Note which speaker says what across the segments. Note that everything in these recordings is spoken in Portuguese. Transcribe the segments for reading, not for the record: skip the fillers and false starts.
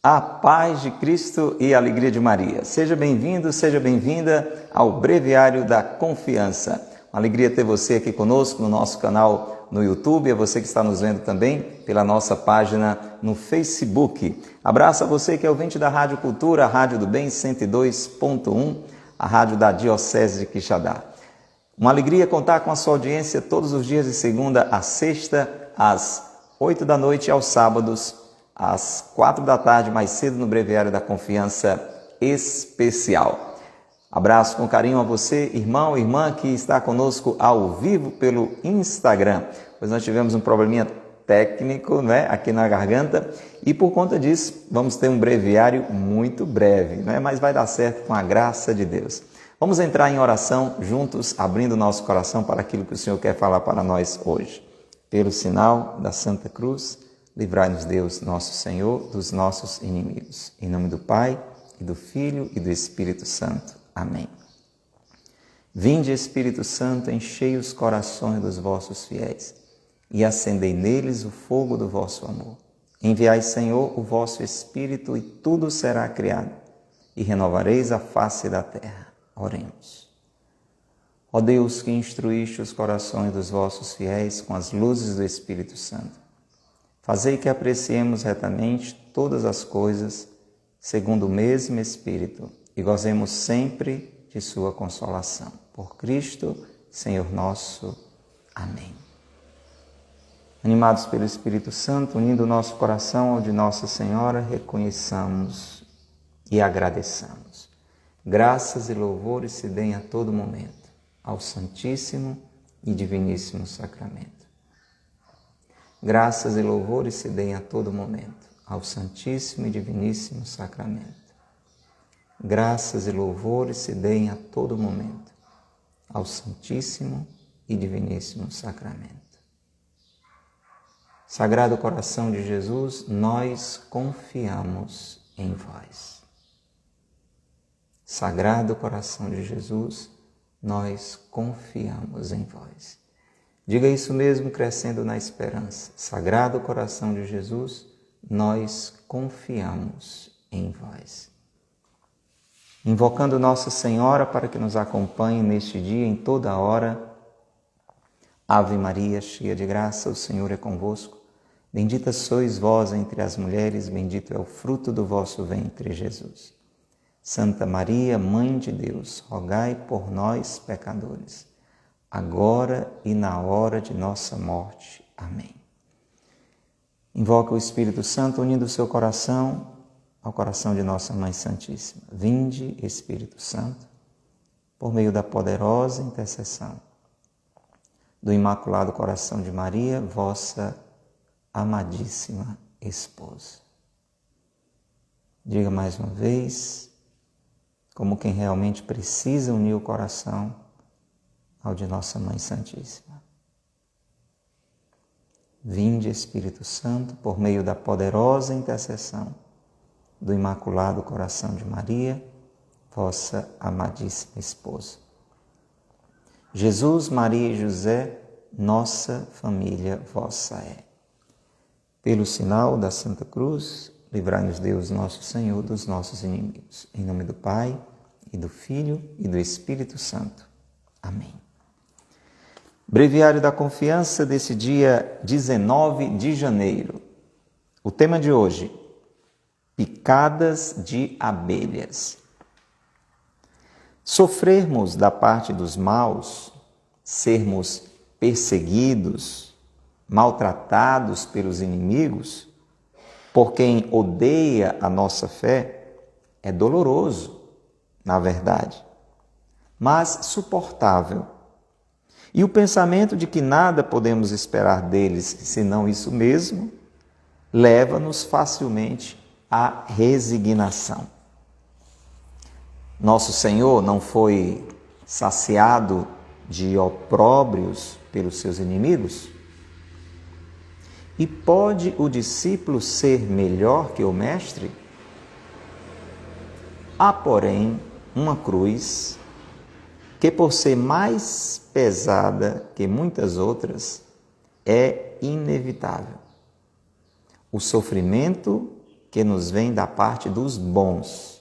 Speaker 1: A paz de Cristo e a alegria de Maria. Seja bem-vindo, seja bem-vinda ao Breviário da Confiança. Uma alegria ter você aqui conosco no nosso canal no YouTube, a você que está nos vendo também pela nossa página no Facebook. Abraço a você que é ouvinte da Rádio Cultura, a Rádio do Bem 102.1, a rádio da Diocese de Quixadá. Uma alegria contar com a sua audiência todos os dias de segunda a sexta, às 8 da noite e aos sábados, às 4 da tarde, mais cedo no Breviário da Confiança Especial. Abraço com carinho a você, irmão e irmã que está conosco ao vivo pelo Instagram, pois nós tivemos um probleminha técnico, aqui na garganta, e por conta disso vamos ter um breviário muito breve, mas vai dar certo com a graça de Deus. Vamos entrar em oração juntos, abrindo nosso coração para aquilo que o Senhor quer falar para nós hoje. Pelo sinal da Santa Cruz, livrai-nos Deus, nosso Senhor, dos nossos inimigos. Em nome do Pai, e do Filho e do Espírito Santo. Amém. Vinde, Espírito Santo, enchei os corações dos vossos fiéis e acendei neles o fogo do vosso amor. Enviai, Senhor, o vosso Espírito e tudo será criado e renovareis a face da terra. Oremos. Ó Deus, que instruíste os corações dos vossos fiéis com as luzes do Espírito Santo, fazei que apreciemos retamente todas as coisas segundo o mesmo Espírito e gozemos sempre de sua consolação. Por Cristo, Senhor nosso. Amém. Animados pelo Espírito Santo, unindo o nosso coração ao de Nossa Senhora, reconheçamos e agradeçamos. Graças e louvores se deem a todo momento ao Santíssimo e Diviníssimo Sacramento. Graças e louvores se deem a todo momento ao Santíssimo e Diviníssimo Sacramento. Graças e louvores se deem a todo momento ao Santíssimo e Diviníssimo Sacramento. Sagrado Coração de Jesus, nós confiamos em vós. Sagrado Coração de Jesus, nós confiamos em vós. Diga isso mesmo, crescendo na esperança. Sagrado Coração de Jesus, nós confiamos em vós. Invocando Nossa Senhora para que nos acompanhe neste dia, em toda hora. Ave Maria, cheia de graça, o Senhor é convosco. Bendita sois vós entre as mulheres, bendito é o fruto do vosso ventre, Jesus. Santa Maria, Mãe de Deus, rogai por nós, pecadores, agora e na hora de nossa morte. Amém. Invoca o Espírito Santo, unindo o seu coração ao coração de nossa Mãe Santíssima. Vinde, Espírito Santo, por meio da poderosa intercessão do Imaculado Coração de Maria, vossa amadíssima esposa. Diga mais uma vez, como quem realmente precisa unir o coração ao de nossa Mãe Santíssima. Vinde, Espírito Santo, por meio da poderosa intercessão do Imaculado Coração de Maria, vossa amadíssima esposa. Jesus, Maria e José, nossa família vossa é. Pelo sinal da Santa Cruz, livrai-nos Deus, nosso Senhor, dos nossos inimigos. Em nome do Pai, e do Filho, e do Espírito Santo. Amém. Breviário da Confiança desse dia 19 de janeiro. O tema de hoje, picadas de abelhas. Sofrermos da parte dos maus, sermos perseguidos, maltratados pelos inimigos, por quem odeia a nossa fé, é doloroso, na verdade, mas suportável. E o pensamento de que nada podemos esperar deles senão isso mesmo, leva-nos facilmente à resignação. Nosso Senhor não foi saciado de opróbrios pelos seus inimigos? E pode o discípulo ser melhor que o mestre? Há, porém, uma cruz que, por ser mais pesada que muitas outras, é inevitável. O sofrimento que nos vem da parte dos bons.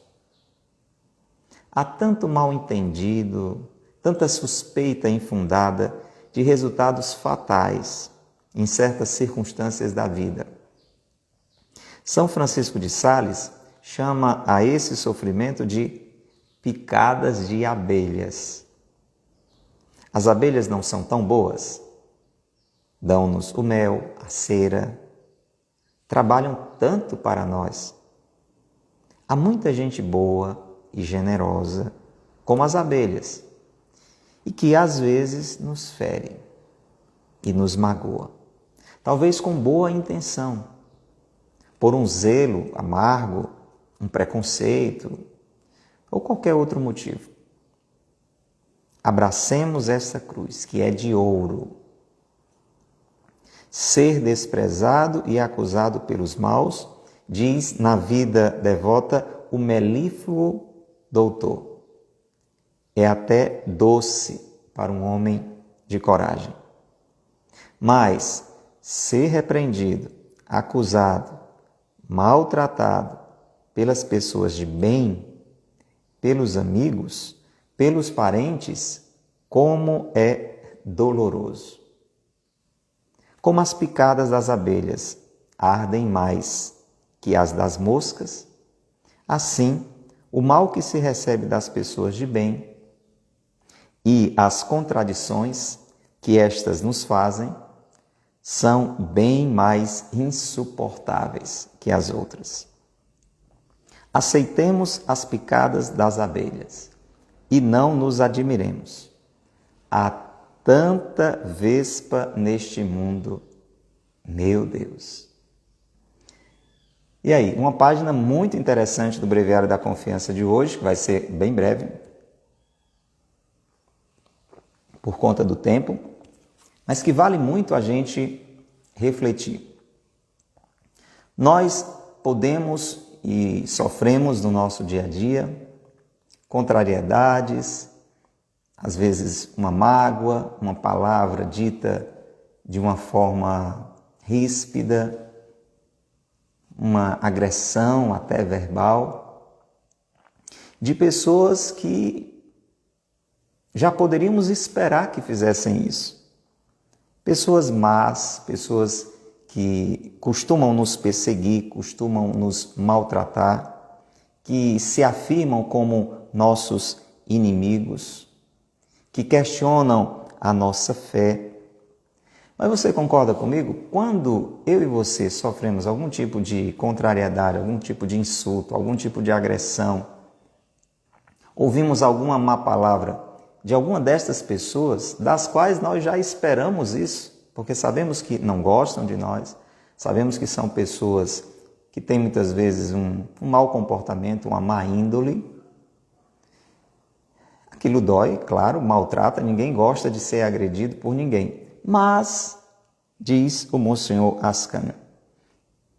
Speaker 1: Há tanto mal-entendido, tanta suspeita infundada de resultados fatais em certas circunstâncias da vida. São Francisco de Sales chama a esse sofrimento de picadas de abelhas. As abelhas não são tão boas? Dão-nos o mel, a cera, trabalham tanto para nós. Há muita gente boa e generosa, como as abelhas, e que às vezes nos fere e nos magoa, talvez com boa intenção, por um zelo amargo, um preconceito ou qualquer outro motivo. Abracemos essa cruz, que é de ouro. Ser desprezado e acusado pelos maus, diz na vida devota o melífluo doutor. É até doce para um homem de coragem. Mas ser repreendido, acusado, maltratado pelas pessoas de bem, pelos amigos, pelos parentes, como é doloroso. Como as picadas das abelhas ardem mais que as das moscas, assim o mal que se recebe das pessoas de bem e as contradições que estas nos fazem são bem mais insuportáveis que as outras. Aceitemos as picadas das abelhas e não nos admiremos. Há tanta vespa neste mundo, meu Deus. E aí, uma página muito interessante do Breviário da Confiança de hoje, que vai ser bem breve, por conta do tempo, mas que vale muito a gente refletir. Nós podemos e sofremos no nosso dia a dia contrariedades, às vezes uma mágoa, uma palavra dita de uma forma ríspida, uma agressão até verbal, de pessoas que já poderíamos esperar que fizessem isso. Pessoas más, pessoas que costumam nos perseguir, costumam nos maltratar, que se afirmam como nossos inimigos, que questionam a nossa fé. Mas você concorda comigo? Quando eu e você sofremos algum tipo de contrariedade, algum tipo de insulto, algum tipo de agressão, ouvimos alguma má palavra de alguma destas pessoas, das quais nós já esperamos isso, porque sabemos que não gostam de nós, sabemos que são pessoas que têm muitas vezes um mau comportamento, uma má índole. Aquilo dói, claro, maltrata, ninguém gosta de ser agredido por ninguém. Mas, diz o Monsenhor Ascana,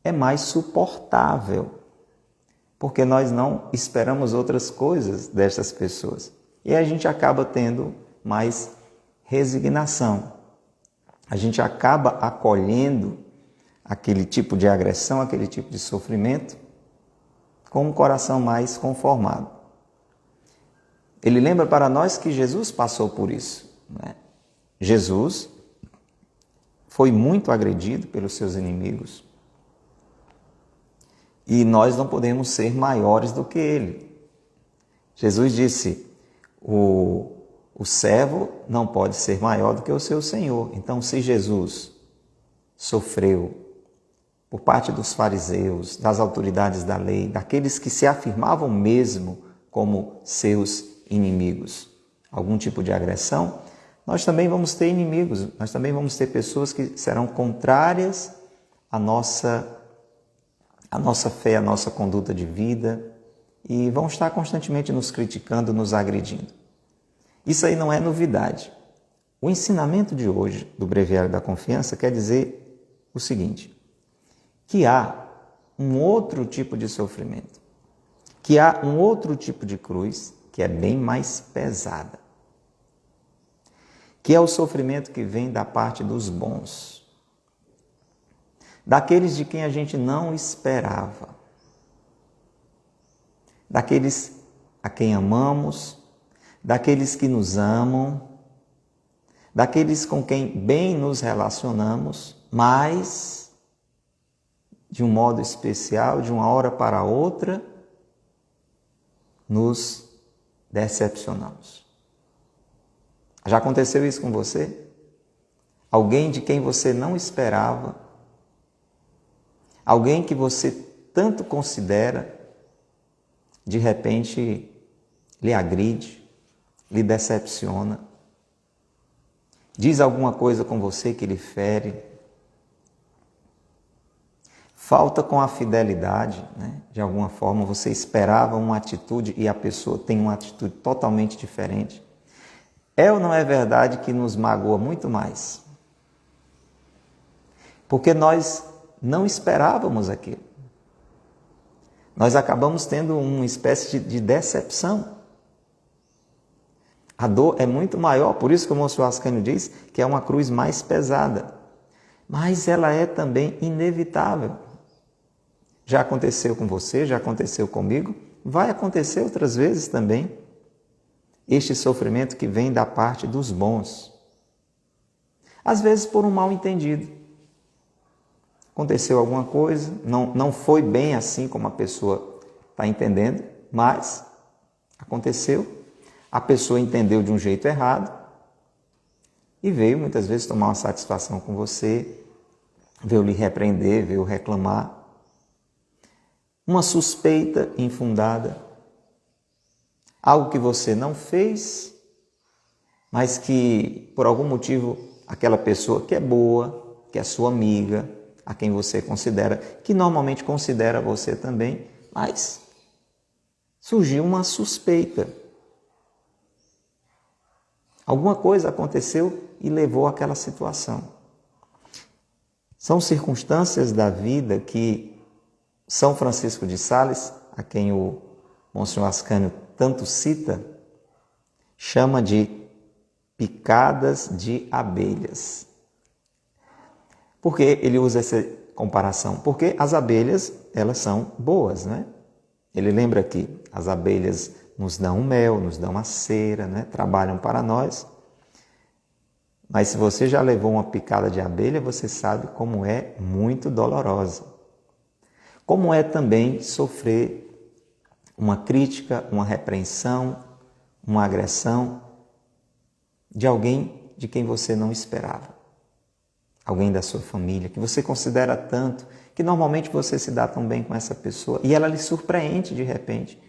Speaker 1: é mais suportável, porque nós não esperamos outras coisas destas pessoas. E a gente acaba tendo mais resignação. A gente acaba acolhendo aquele tipo de agressão, aquele tipo de sofrimento, com um coração mais conformado. Ele lembra para nós que Jesus passou por isso, né? Jesus foi muito agredido pelos seus inimigos. E nós não podemos ser maiores do que ele. Jesus disse, o servo não pode ser maior do que o seu Senhor. Então, se Jesus sofreu por parte dos fariseus, das autoridades da lei, daqueles que se afirmavam mesmo como seus inimigos, algum tipo de agressão, nós também vamos ter inimigos, nós também vamos ter pessoas que serão contrárias à nossa fé, à nossa conduta de vida e vão estar constantemente nos criticando, nos agredindo. Isso aí não é novidade. O ensinamento de hoje do Breviário da Confiança quer dizer o seguinte, que há um outro tipo de sofrimento, que há um outro tipo de cruz que é bem mais pesada, que é o sofrimento que vem da parte dos bons, daqueles de quem a gente não esperava. daqueles a quem amamos, daqueles que nos amam, daqueles com quem bem nos relacionamos, mas, de um modo especial, de uma hora para outra, nos decepcionamos. Já aconteceu isso com você? Alguém de quem você não esperava, alguém que você tanto considera, de repente lhe agride, lhe decepciona, diz alguma coisa com você que lhe fere, falta com a fidelidade, né? De alguma forma você esperava uma atitude e a pessoa tem uma atitude totalmente diferente. É ou não é verdade que nos magoa muito mais? Porque nós não esperávamos aquilo. Nós acabamos tendo uma espécie de decepção. A dor é muito maior, por isso que o Monsenhor Ascânio diz que é uma cruz mais pesada. Mas ela é também inevitável. Já aconteceu com você, já aconteceu comigo, vai acontecer outras vezes também. Este sofrimento que vem da parte dos bons. Às vezes por um mal entendido. Aconteceu alguma coisa, não foi bem assim como a pessoa está entendendo, mas aconteceu, a pessoa entendeu de um jeito errado e veio muitas vezes tomar uma satisfação com você, veio lhe repreender, veio reclamar. Uma suspeita infundada, algo que você não fez, mas que por algum motivo aquela pessoa que é boa, que é sua amiga, a quem você considera, que normalmente considera você também, mas surgiu uma suspeita. Alguma coisa aconteceu e levou àquela situação. São circunstâncias da vida que São Francisco de Sales, a quem o Monsenhor Ascânio tanto cita, chama de picadas de abelhas. Por que ele usa essa comparação? Porque as abelhas, elas são boas, né? Ele lembra que as abelhas nos dão mel, nos dão a cera, né? Trabalham para nós. Mas se você já levou uma picada de abelha, você sabe como é muito dolorosa. Como é também sofrer uma crítica, uma repreensão, uma agressão de alguém de quem você não esperava. Alguém da sua família, que você considera tanto, que normalmente você se dá tão bem com essa pessoa e ela lhe surpreende de repente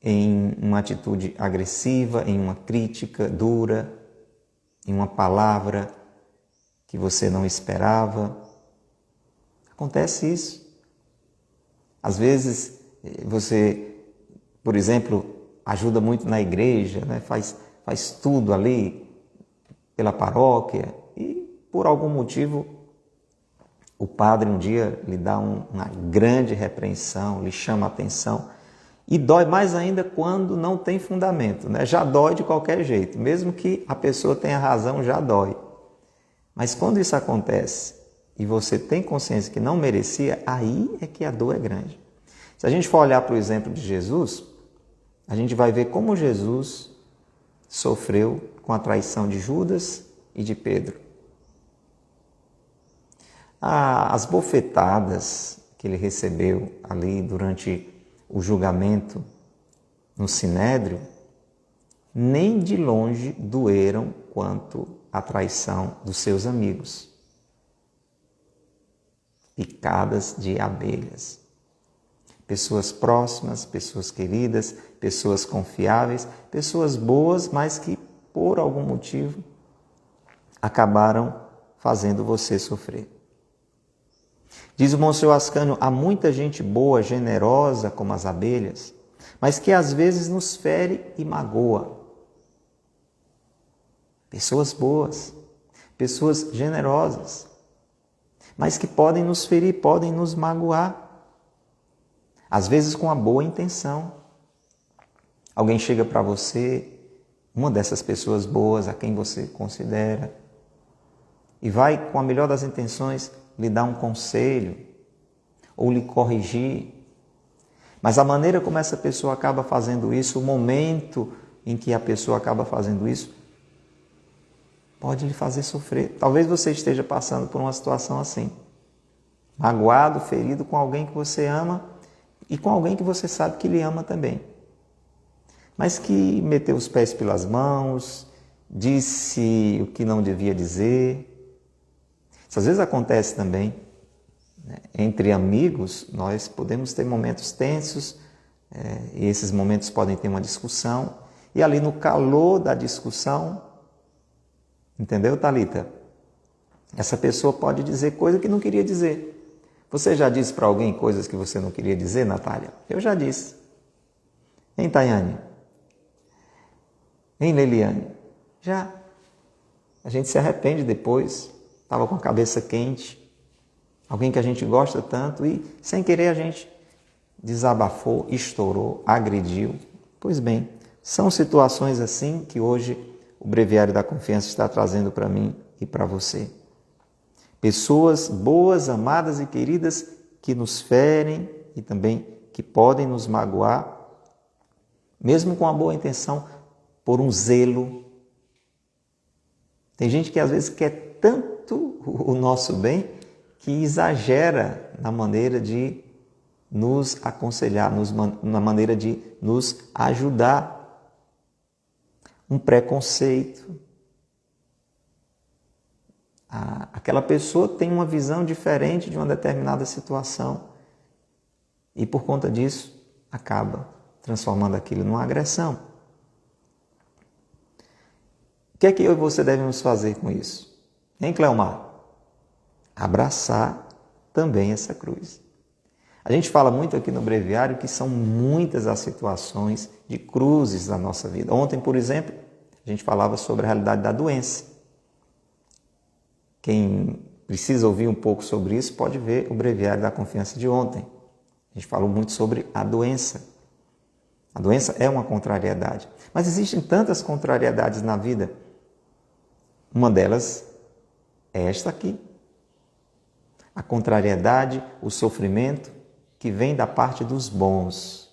Speaker 1: em uma atitude agressiva, em uma crítica dura, em uma palavra que você não esperava. Acontece isso. Às vezes você, por exemplo, ajuda muito na igreja, né? faz tudo ali pela paróquia e por algum motivo o padre um dia lhe dá uma grande repreensão, lhe chama a atenção e dói mais ainda quando não tem fundamento, né? Já dói de qualquer jeito, mesmo que a pessoa tenha razão, já dói. Mas quando isso acontece e você tem consciência que não merecia, aí é que a dor é grande. Se a gente for olhar para o exemplo de Jesus, a gente vai ver como Jesus sofreu com a traição de Judas e de Pedro. As bofetadas que ele recebeu ali durante o julgamento no Sinédrio, nem de longe doeram quanto a traição dos seus amigos. Picadas de abelhas. Pessoas próximas, pessoas queridas, pessoas confiáveis, pessoas boas, mas que por algum motivo acabaram fazendo você sofrer. Diz o Monsenhor Ascânio, há muita gente boa, generosa como as abelhas, mas que às vezes nos fere e magoa. Pessoas boas, pessoas generosas, mas que podem nos ferir, podem nos magoar. Às vezes com a boa intenção. Alguém chega para você, uma dessas pessoas boas a quem você considera, e vai com a melhor das intenções lhe dar um conselho ou lhe corrigir. Mas a maneira como essa pessoa acaba fazendo isso, o momento em que a pessoa acaba fazendo isso, pode lhe fazer sofrer. Talvez você esteja passando por uma situação assim. Magoado, ferido com alguém que você ama e com alguém que você sabe que lhe ama também. Mas que meteu os pés pelas mãos, disse o que não devia dizer. Isso às vezes acontece também. Entre amigos, nós podemos ter momentos tensos, e esses momentos podem ter uma discussão, e ali no calor da discussão, entendeu, Thalita? Essa pessoa pode dizer coisa que não queria dizer. Você já disse para alguém coisas que você não queria dizer, Natália? Eu já disse. Hein, Tayane? Hein, Leliane? Já. A gente se arrepende depois, estava com a cabeça quente. Alguém que a gente gosta tanto e, sem querer, a gente desabafou, estourou, agrediu. Pois bem, são situações assim que hoje o Breviário da Confiança está trazendo para mim e para você. Pessoas boas, amadas e queridas que nos ferem e também que podem nos magoar, mesmo com a boa intenção, por um zelo. Tem gente que às vezes quer tanto o nosso bem que exagera na maneira de nos aconselhar, na maneira de nos ajudar. Um preconceito. Aquela pessoa tem uma visão diferente de uma determinada situação e, por conta disso, acaba transformando aquilo numa agressão. O que é que eu e você devemos fazer com isso? Hein, Cleomar? Abraçar também essa cruz. A gente fala muito aqui no Breviário que são muitas as situações de cruzes na nossa vida. Ontem, por exemplo, a gente falava sobre a realidade da doença. Quem precisa ouvir um pouco sobre isso pode ver o Breviário da Confiança de ontem. A gente falou muito sobre a doença. A doença é uma contrariedade. Mas existem tantas contrariedades na vida. Uma delas é esta aqui. A contrariedade, o sofrimento que vem da parte dos bons,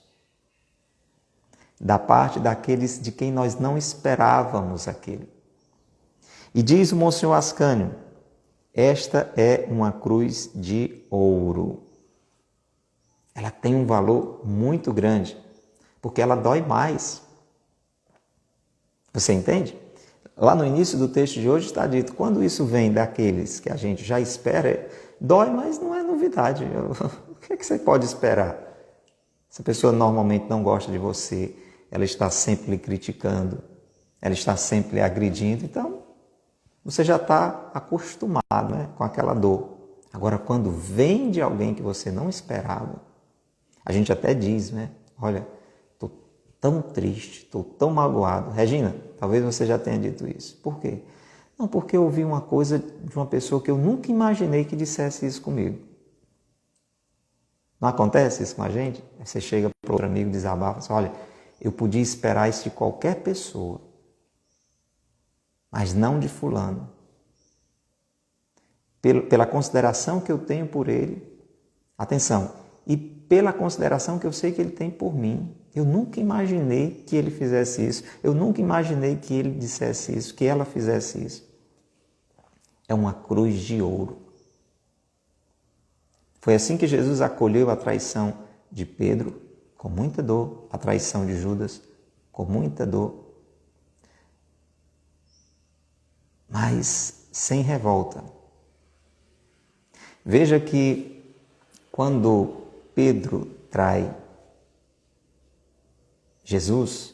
Speaker 1: da parte daqueles de quem nós não esperávamos aquele. E diz o Monsenhor Ascânio, esta é uma cruz de ouro. Ela tem um valor muito grande, porque ela dói mais. Você entende? Lá no início do texto de hoje está dito, quando isso vem daqueles que a gente já espera, dói, mas não é novidade. O que é que você pode esperar? Se a pessoa normalmente não gosta de você, ela está sempre lhe criticando, ela está sempre lhe agredindo, então você já está acostumado, né, com aquela dor. Agora, quando vem de alguém que você não esperava, a gente até diz, né? Olha, estou tão triste, estou tão magoado. Regina, talvez você já tenha dito isso. Por quê? Não, porque eu ouvi uma coisa de uma pessoa que eu nunca imaginei que dissesse isso comigo. Não acontece isso com a gente? Você chega para outro amigo e desabafa, assim, olha, eu podia esperar isso de qualquer pessoa, mas não de fulano. Pela consideração que eu tenho por ele, atenção, e pela consideração que eu sei que ele tem por mim. Eu nunca imaginei que ele fizesse isso, eu nunca imaginei que ele dissesse isso, que ela fizesse isso. É uma cruz de ouro. Foi assim que Jesus acolheu a traição de Pedro, com muita dor, a traição de Judas, com muita dor, mas sem revolta. Veja que quando Pedro trai Jesus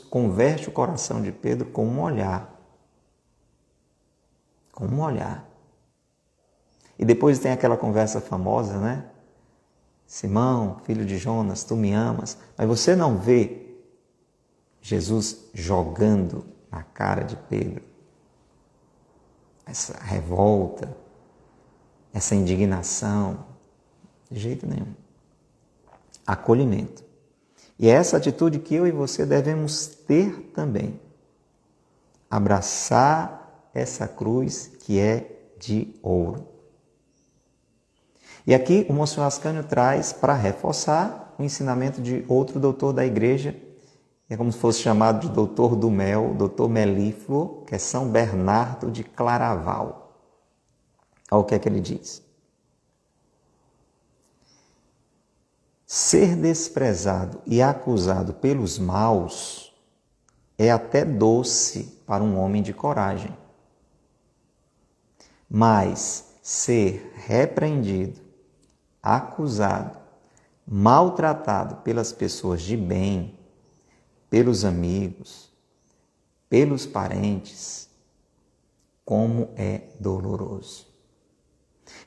Speaker 1: converte o coração de Pedro com um olhar. Com um olhar. E depois tem aquela conversa famosa, né? Simão, filho de Jonas, tu me amas. Mas você não vê Jesus jogando na cara de Pedro essa revolta, essa indignação. De jeito nenhum. Acolhimento. E é essa atitude que eu e você devemos ter também. Abraçar essa cruz que é de ouro. E aqui o Monsenhor Ascânio traz para reforçar o ensinamento de outro doutor da igreja, é como se fosse chamado de doutor do mel, doutor melífluo, que é São Bernardo de Claraval. Olha o que é que ele diz. Ser desprezado e acusado pelos maus é até doce para um homem de coragem. Mas ser repreendido, acusado, maltratado pelas pessoas de bem, pelos amigos, pelos parentes, como é doloroso.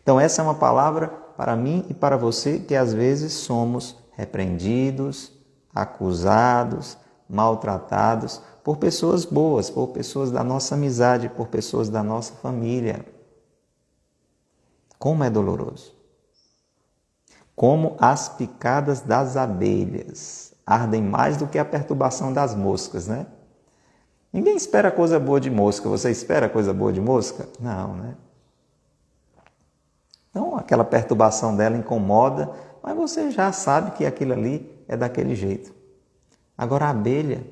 Speaker 1: Então essa é uma palavra para mim e para você que às vezes somos repreendidos, acusados, maltratados por pessoas boas, por pessoas da nossa amizade, por pessoas da nossa família. Como é doloroso. Como as picadas das abelhas ardem mais do que a perturbação das moscas, né? Ninguém espera coisa boa de mosca. Você espera coisa boa de mosca? Não, né? Então, aquela perturbação dela incomoda, mas você já sabe que aquilo ali é daquele jeito. Agora, a abelha,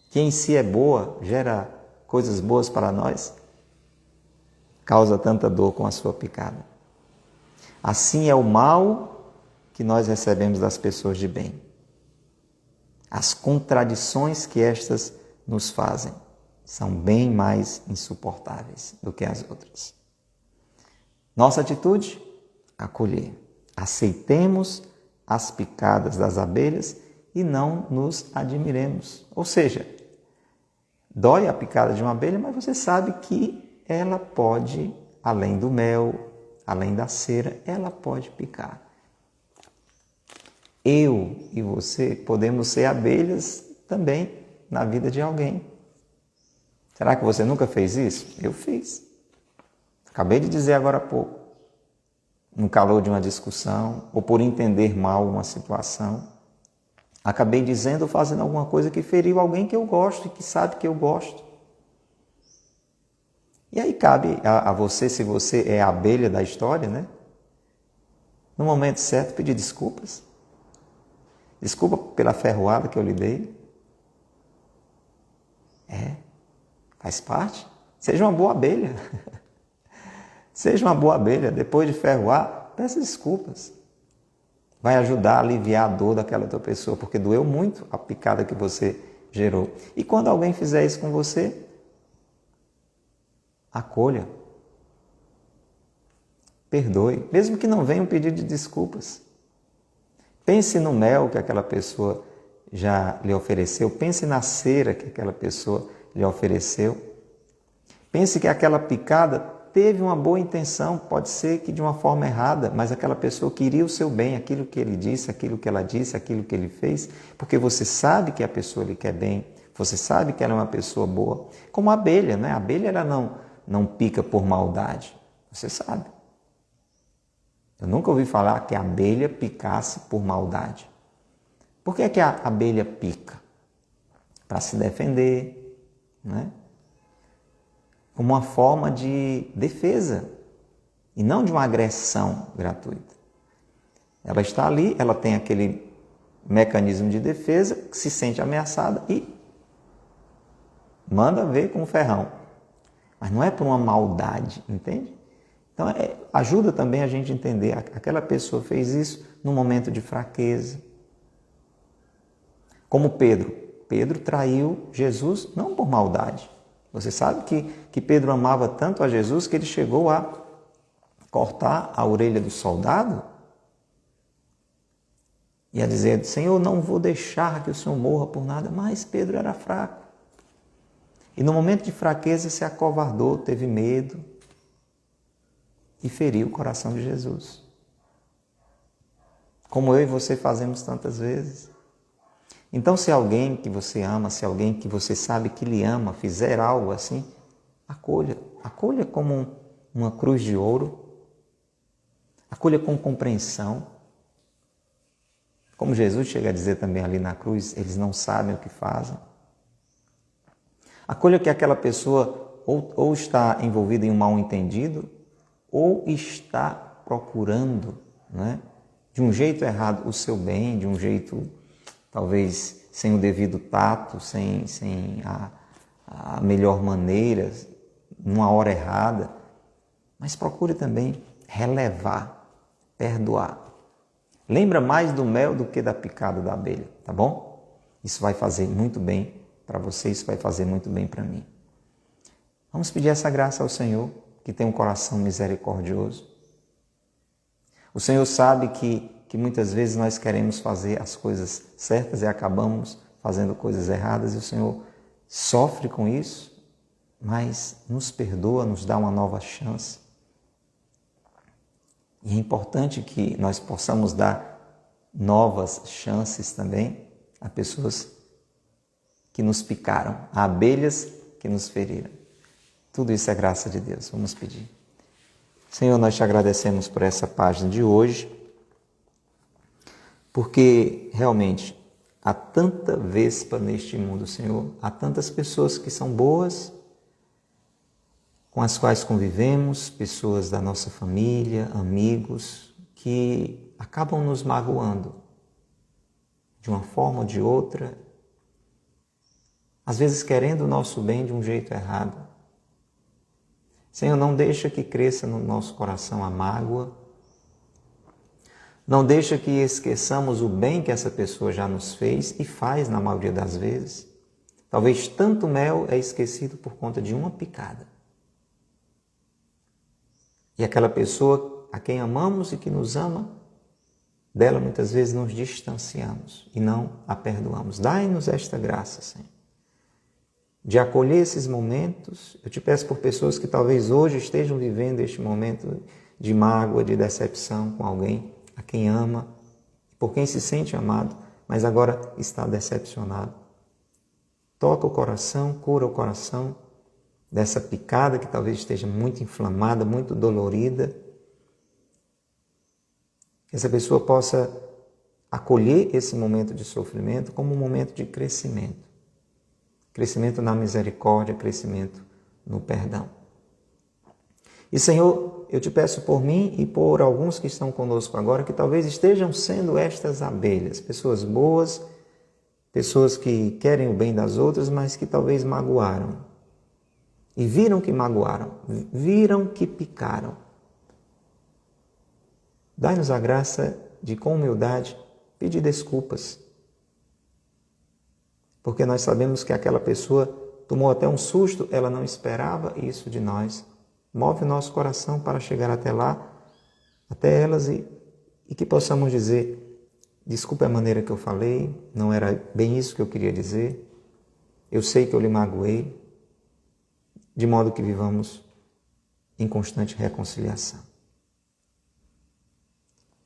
Speaker 1: que em si é boa, gera coisas boas para nós, causa tanta dor com a sua picada. Assim é o mal que nós recebemos das pessoas de bem. As contradições que estas nos fazem são bem mais insuportáveis do que as outras. Nossa atitude? Acolher. Aceitemos as picadas das abelhas e não nos admiremos. Ou seja, dói a picada de uma abelha, mas você sabe que ela pode, além do mel, além da cera, ela pode picar. Eu e você podemos ser abelhas também na vida de alguém. Será que você nunca fez isso? Eu fiz. Acabei de dizer agora há pouco. No calor de uma discussão, ou por entender mal uma situação, acabei dizendo ou fazendo alguma coisa que feriu alguém que eu gosto e que sabe que eu gosto. E aí cabe a você, se você é a abelha da história, né? No momento certo, pedir desculpas. Desculpa pela ferroada que eu lhe dei. Faz parte. Seja uma boa abelha. Seja uma boa abelha. Depois de ferroar, peça desculpas. Vai ajudar a aliviar a dor daquela outra pessoa, porque doeu muito a picada que você gerou. E quando alguém fizer isso com você, acolha. Perdoe, mesmo que não venha um pedido de desculpas. Pense no mel que aquela pessoa já lhe ofereceu. Pense na cera que aquela pessoa lhe ofereceu. Pense que aquela picada teve uma boa intenção, pode ser que de uma forma errada, mas aquela pessoa queria o seu bem, aquilo que ele disse, aquilo que ela disse, aquilo que ele fez, porque você sabe que a pessoa lhe quer bem, você sabe que ela é uma pessoa boa. Como a abelha, né? A abelha ela não pica por maldade, você sabe. Eu nunca ouvi falar que a abelha picasse por maldade. Por que é que a abelha pica? Para se defender, né? Como uma forma de defesa e não de uma agressão gratuita. Ela está ali, ela tem aquele mecanismo de defesa, que se sente ameaçada e manda ver com o ferrão. Mas não é por uma maldade, entende? Então, ajuda também a gente a entender, aquela pessoa fez isso num momento de fraqueza. Como Pedro. Pedro traiu Jesus não por maldade. Você sabe que Pedro amava tanto a Jesus que ele chegou a cortar a orelha do soldado e a dizer, Senhor, não vou deixar que o Senhor morra por nada. Mas Pedro era fraco. E no momento de fraqueza se acovardou, teve medo e feriu o coração de Jesus. Como eu e você fazemos tantas vezes. Então, se alguém que você ama, se alguém que você sabe que lhe ama, fizer algo assim, acolha. Acolha como uma cruz de ouro. Acolha com compreensão. Como Jesus chega a dizer também ali na cruz, eles não sabem o que fazem. Acolha que aquela pessoa ou está envolvida em um mal-entendido, ou está procurando, né, de um jeito errado o seu bem, de um jeito talvez sem o devido tato, sem a melhor maneira, numa hora errada, mas procure também relevar, perdoar. Lembra mais do mel do que da picada da abelha, tá bom? Isso vai fazer muito bem para você, isso vai fazer muito bem para mim. Vamos pedir essa graça ao Senhor, que tem um coração misericordioso. O Senhor sabe que muitas vezes nós queremos fazer as coisas certas e acabamos fazendo coisas erradas, e o Senhor sofre com isso, mas nos perdoa, nos dá uma nova chance. E é importante que nós possamos dar novas chances também a pessoas que nos picaram, a abelhas que nos feriram. Tudo isso é graça de Deus. Vamos pedir. Senhor, nós te agradecemos por essa página de hoje, porque realmente há tanta vespa neste mundo, Senhor. Há tantas pessoas que são boas, com as quais convivemos, pessoas da nossa família, amigos, que acabam nos magoando de uma forma ou de outra, às vezes querendo o nosso bem de um jeito errado. Senhor, não deixa que cresça no nosso coração a mágoa, não deixa que esqueçamos o bem que essa pessoa já nos fez e faz na maioria das vezes. Talvez tanto mel é esquecido por conta de uma picada. E aquela pessoa a quem amamos e que nos ama, dela muitas vezes nos distanciamos e não a perdoamos. Dai-nos esta graça, Senhor, de acolher esses momentos. Eu te peço por pessoas que talvez hoje estejam vivendo este momento de mágoa, de decepção com alguém a quem ama, por quem se sente amado, mas agora está decepcionado. Toca o coração, cura o coração dessa picada que talvez esteja muito inflamada, muito dolorida. Que essa pessoa possa acolher esse momento de sofrimento como um momento de crescimento. Crescimento na misericórdia, crescimento no perdão. E, Senhor, eu te peço por mim e por alguns que estão conosco agora, que talvez estejam sendo estas abelhas, pessoas boas, pessoas que querem o bem das outras, mas que talvez magoaram. E viram que magoaram, viram que picaram. Dai-nos a graça de, com humildade, pedir desculpas. Porque nós sabemos que aquela pessoa tomou até um susto, ela não esperava isso de nós. Move o nosso coração para chegar até lá, até elas, e que possamos dizer: desculpe a maneira que eu falei, não era bem isso que eu queria dizer, eu sei que eu lhe magoei, de modo que vivamos em constante reconciliação.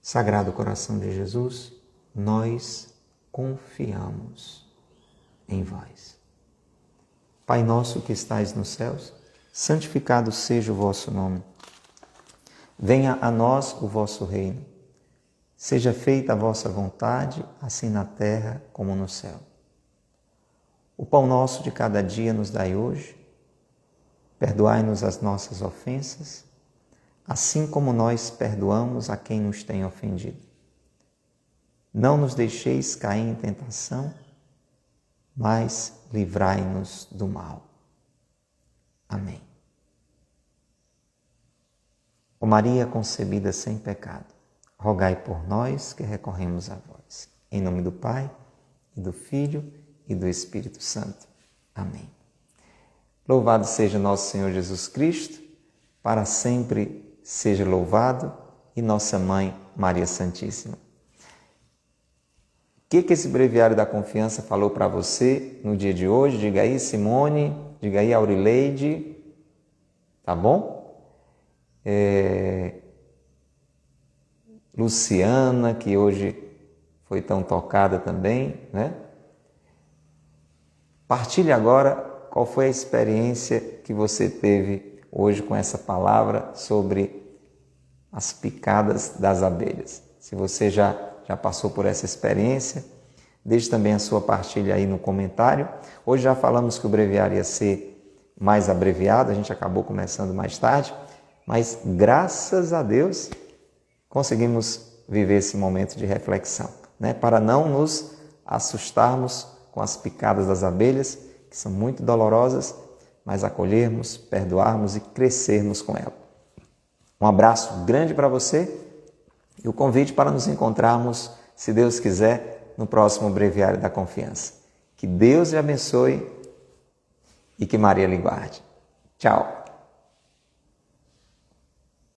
Speaker 1: Sagrado coração de Jesus, nós confiamos em vós. Pai nosso que estais nos céus, santificado seja o vosso nome. Venha a nós o vosso reino. Seja feita a vossa vontade, assim na terra como no céu. O pão nosso de cada dia nos dai hoje. Perdoai-nos as nossas ofensas, assim como nós perdoamos a quem nos tem ofendido. Não nos deixeis cair em tentação, mas livrai-nos do mal. Amém. Ó Maria concebida sem pecado, rogai por nós que recorremos a vós. Em nome do Pai, e do Filho, e do Espírito Santo. Amém. Louvado seja nosso Senhor Jesus Cristo, para sempre seja louvado, e nossa Mãe Maria Santíssima. O que esse breviário da confiança falou para você no dia de hoje? Diga aí, Simone, diga aí, Aurileide, tá bom? Luciana, que hoje foi tão tocada também, né? Partilhe agora qual foi a experiência que você teve hoje com essa palavra sobre as picadas das abelhas. Se você já passou por essa experiência, deixe também a sua partilha aí no comentário. Hoje já falamos que o breviário ia ser mais abreviado, a gente acabou começando mais tarde, mas graças a Deus conseguimos viver esse momento de reflexão, né? Para não nos assustarmos com as picadas das abelhas, que são muito dolorosas, mas acolhermos, perdoarmos e crescermos com ela. Um abraço grande para você e o convite para nos encontrarmos, se Deus quiser, no próximo Breviário da Confiança. Que Deus lhe abençoe e que Maria lhe guarde. Tchau!